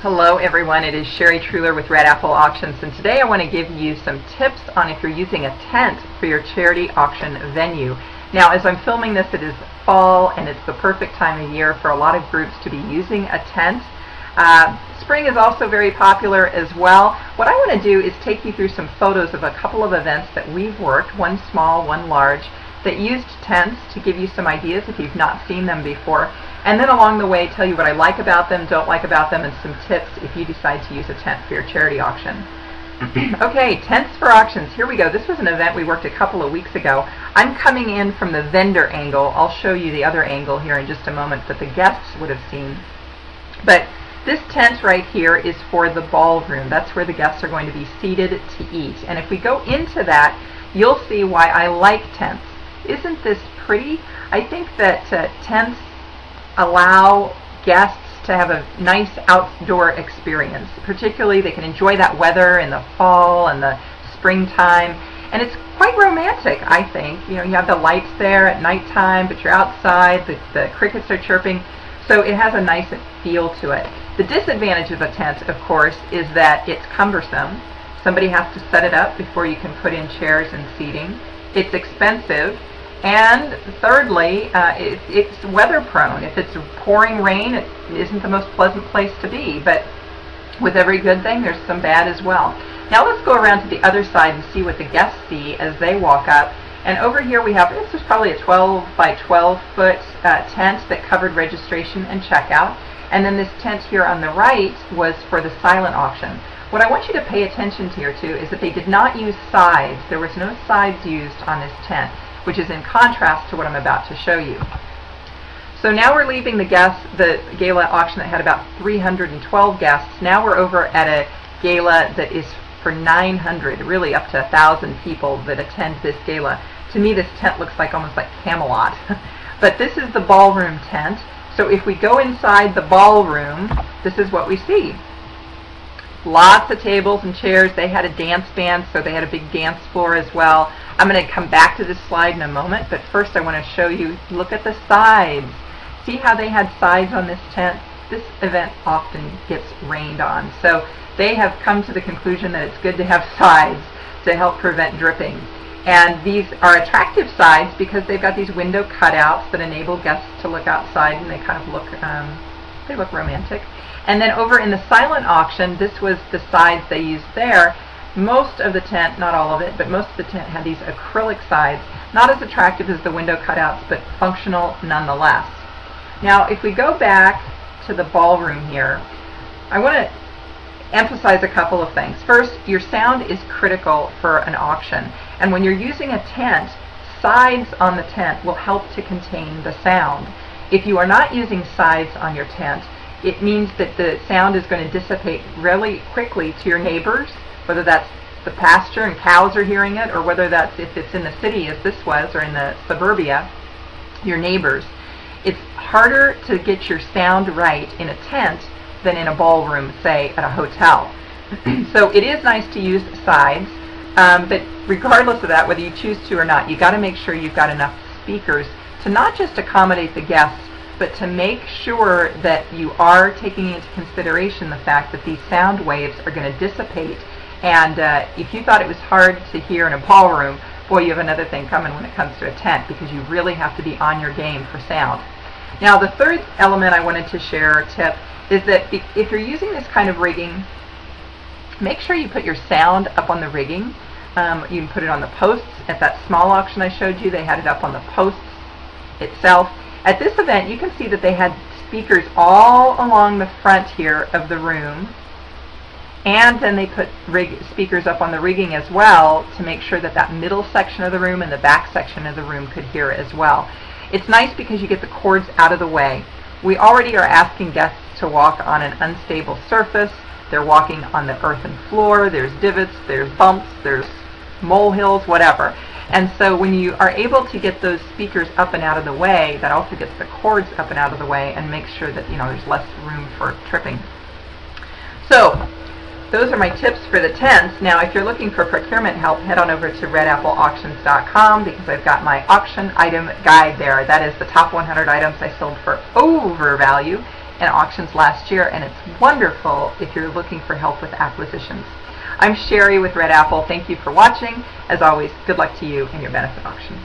Hello everyone, it is Sherry Truler with Red Apple Auctions, and today I want to give you some tips on if you're using a tent for your charity auction venue. Now, as I'm filming this, it is fall and it's the perfect time of year for a lot of groups to be using a tent. Spring is also very popular as well. What I want to do is take you through some photos of a couple of events that we've worked, one small, one large, that used tents to give you some ideas if you've not seen them before. And then along the way, tell you what I like about them, don't like about them, and some tips if you decide to use a tent for your charity auction. Okay, tents for auctions. Here we go. This was an event we worked a couple of weeks ago. I'm coming in from the vendor angle. I'll show you the other angle here in just a moment that the guests would have seen. But this tent right here is for the ballroom. That's where the guests are going to be seated to eat. And if we go into that, you'll see why I like tents. Isn't this pretty? I think that tents allow guests to have a nice outdoor experience. Particularly, they can enjoy that weather in the fall and the springtime, and it's quite romantic, I think. You know, you have the lights there at nighttime, but you're outside, the crickets are chirping, so it has a nice feel to it. The disadvantage of a tent, of course, is that it's cumbersome. Somebody has to set it up before you can put in chairs and seating. It's expensive. And thirdly, it's weather prone. If it's pouring rain, it isn't the most pleasant place to be. But with every good thing, there's some bad as well. Now let's go around to the other side and see what the guests see as they walk up. And over here we have, this was probably a 12 by 12 foot tent that covered registration and checkout. And then this tent here on the right was for the silent auction. What I want you to pay attention to here too is that they did not use sides. There was no sides used on this tent, which is in contrast to what I'm about to show you. So now we're leaving the gala auction that had about 312 guests. Now we're over at a gala that is for 900, really up to 1,000 people that attend this gala. To me, this tent looks like almost like Camelot. But this is the ballroom tent. So if we go inside the ballroom, this is what we see. Lots of tables and chairs. They had a dance band, so they had a big dance floor as well. I'm going to come back to this slide in a moment, but first I want to show you, look at the sides. See how they had sides on this tent? This event often gets rained on, so they have come to the conclusion that it's good to have sides to help prevent dripping. And these are attractive sides because they've got these window cutouts that enable guests to look outside, and they kind of look, they look romantic. And then over in the silent auction, this was the sides they used there. Most of the tent, not all of it, but most of the tent had these acrylic sides, not as attractive as the window cutouts, but functional nonetheless. Now, if we go back to the ballroom here, I want to emphasize a couple of things. First, your sound is critical for an auction, and when you're using a tent, sides on the tent will help to contain the sound. If you are not using sides on your tent, it means that the sound is going to dissipate really quickly to your neighbors, whether that's the pasture and cows are hearing it, or whether that's if it's in the city as this was, or in the suburbia, your neighbors. It's harder to get your sound right in a tent than in a ballroom, say at a hotel. So it is nice to use sides, but regardless of that, whether you choose to or not, you got to make sure you've got enough speakers to not just accommodate the guests, but to make sure that you are taking into consideration the fact that these sound waves are going to dissipate. And if you thought it was hard to hear in a ballroom, boy, you have another thing coming when it comes to a tent, because you really have to be on your game for sound. Now, the third element I wanted to share, or tip, is that if you're using this kind of rigging, make sure you put your sound up on the rigging. You can put it on the posts. At that small auction I showed you, they had it up on the posts itself. At this event, you can see that they had speakers all along the front here of the room, and then they put speakers up on the rigging as well to make sure that that middle section of the room and the back section of the room could hear as well. It's nice because you get the cords out of the way. We already are asking guests to walk on an unstable surface. They're walking on the earthen floor. There's divots, there's bumps, there's molehills, whatever. And so when you are able to get those speakers up and out of the way, that also gets the cords up and out of the way and makes sure that, you know, there's less room for tripping. So those are my tips for the tents. Now, if you're looking for procurement help, head on over to redappleauctions.com, because I've got my auction item guide there. That is the top 100 items I sold for overvalue in auctions last year, and it's wonderful if you're looking for help with acquisitions. I'm Sherry with Red Apple. Thank you for watching. As always, good luck to you in your benefit auction.